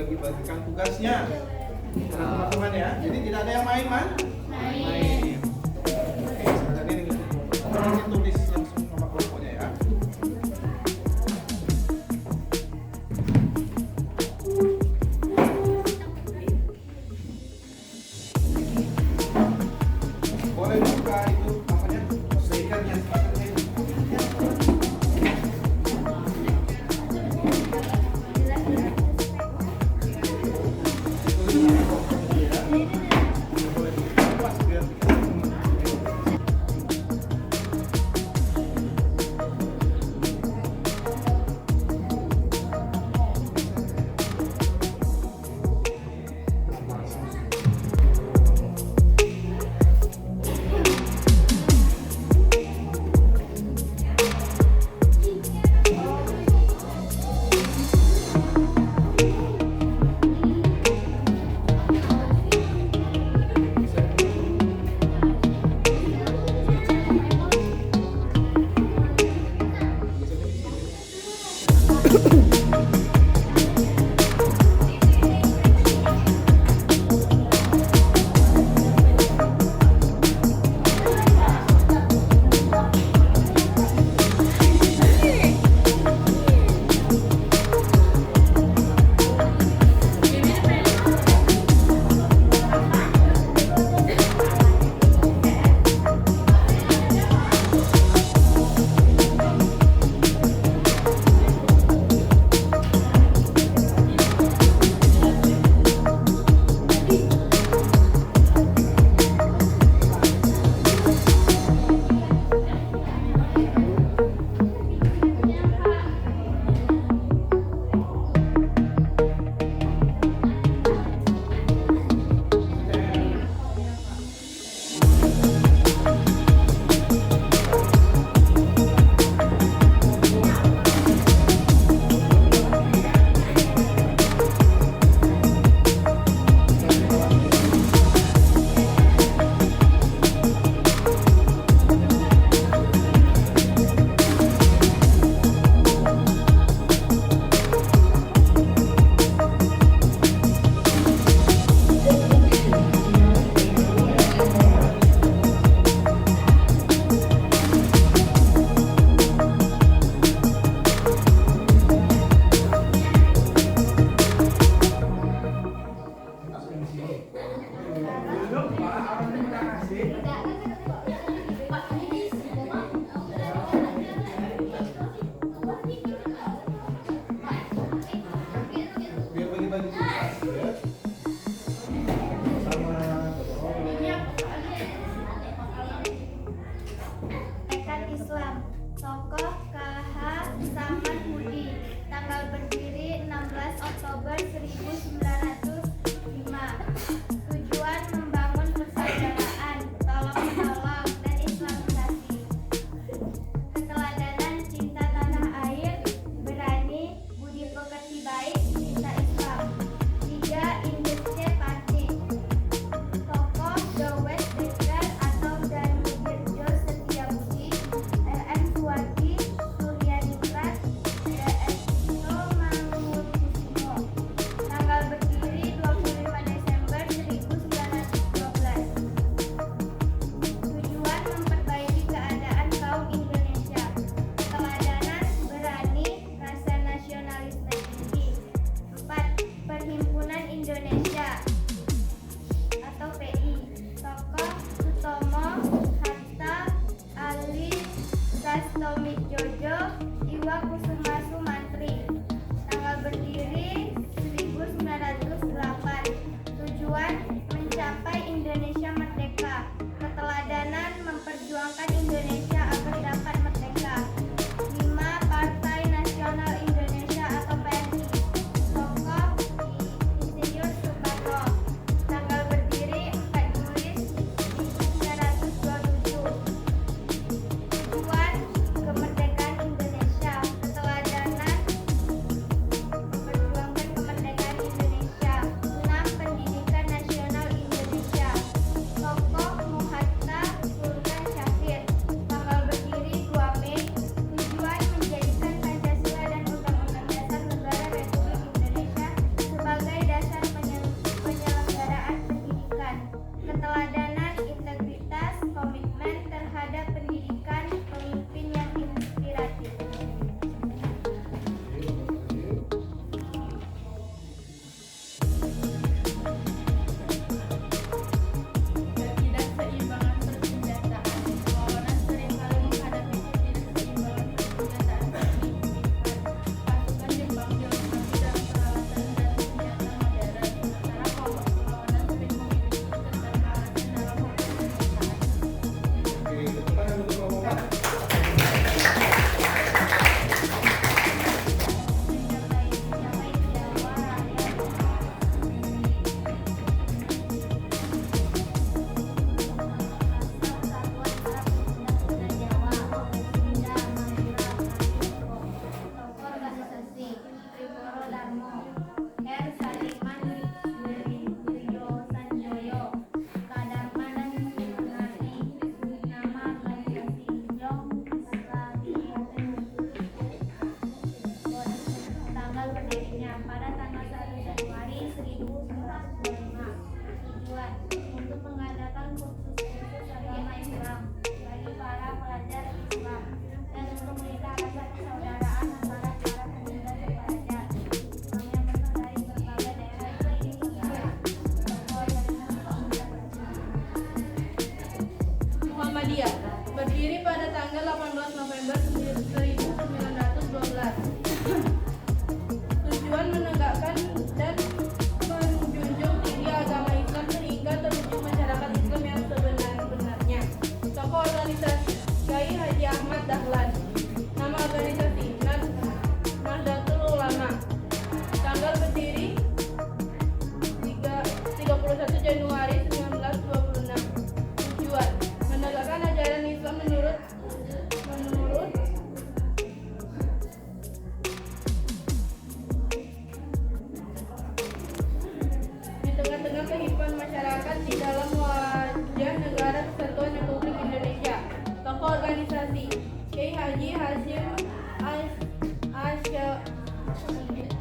bagi-bagikan tugasnya teman-teman ya. Jadi tidak ada yang main. Main. Oke, sekarang ini tulis langsung nama kelompoknya ya. Boleh buka itu namanya stikernya.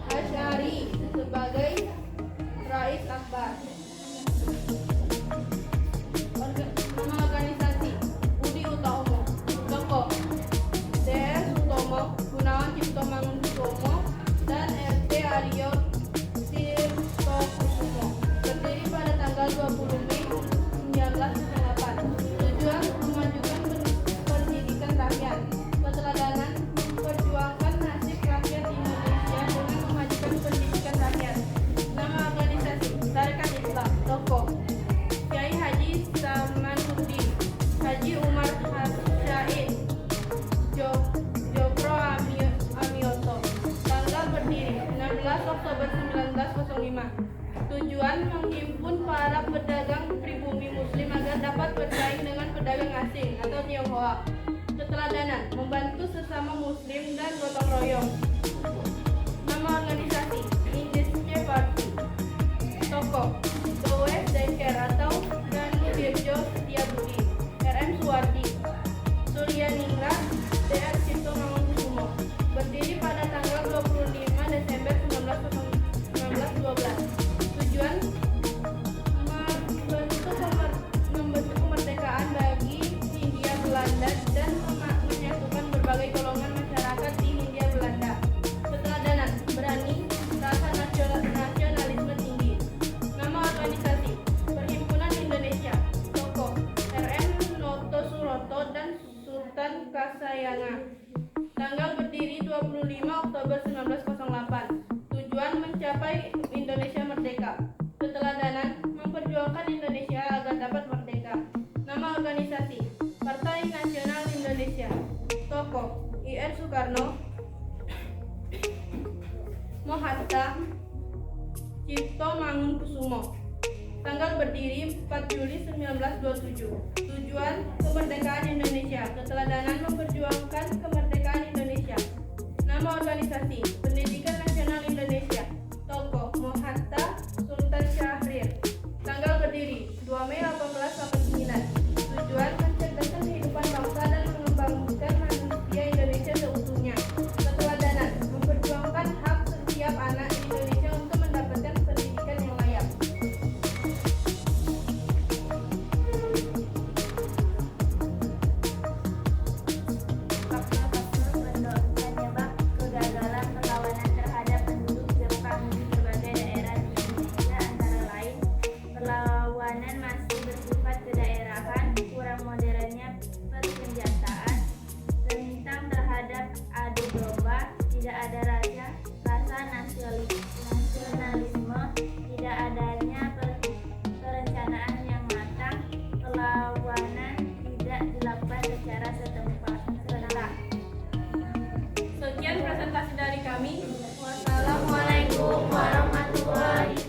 Asy'ari sebagai Rais Akbar. Nama organisasi Budi Utomo. Tokoh DR Sutomo, Gunawan Cipto Mangunkusumo, dan RT Aryo Tirtokusumo. Berdiri pada tanggal 20 Mei 1908. Tujuan memajukan pendidikan rakyat. Keteladanan memperjuangkan nasib rakyat Indonesia dengan memajukan pendidikan rakyat. Nama organisasi Tarekat Islam. Tokoh Kiai Haji Samanuddin, Haji Umar Syahid, Jokro Amioto. Tanggal berdiri 16 Oktober 1905. Tujuan menghimpun para pedagang pribumi muslim agar dapat bersaing dengan pedagang asing atau Tionghoa. Keteladanan membantu sesama muslim dan gotong royong. Nama organisasi Indische Party. Tokoh Does Dekker atau Danu Dirjo Setiabudi, RM Suwardi, Suryaningrat, DR Cipto Mangunkusumo. Berdiri pada tanggal 25 Desember 1912. Tujuan membentuk kemerdekaan bagi Hindia Belanda dan menyatukan berbagai golongan masyarakat di Hindia Belanda. Keteladanan berani, rasa nasionalisme tinggi. Nama organisasi Perhimpunan Indonesia. Tokoh RM Noto Suroto dan Sultan Kasayanga. Tanggal berdiri 25 Oktober 1908. Tujuan mencapai Indonesia merdeka. Keteladanan memperjuangkan Indonesia agar dapat merdeka. Nama organisasi Partai Nasional Indonesia. Tokoh IR Soekarno, Mohatta, Cipto Mangunkusumo. Tanggal berdiri 4 Juli 1927. Tujuan kemerdekaan Indonesia. Keteladanan memperjuangkan kemerdekaan Indonesia. Nama organisasi Pendidikan Nasional Indonesia. Tokoh Mohatta Sultan Syahrir. Tanggal berdiri 2 Mei 1889. Tujuan mencerdaskan kehidupan bangsa dan mengembangkan manusia Indonesia seutuhnya. Keteladanan memperjuangkan hak setiap anak di Indonesia untuk mendapatkan pendidikan yang layak. Penyebab kegagalan perlawanan terhadap penduduk Jepang di berbagai daerah di Indonesia antara lain perlawanan masih bersifat kedaerahan, kurang modernnya persenjataan, rentang terhadap adu domba, tidak ada rasa nasionalisme, tidak adanya perencanaan yang matang, perlawanan tidak dilakukan secara serentak. Sekian presentasi dari kami. Wassalamualaikum warahmatullahi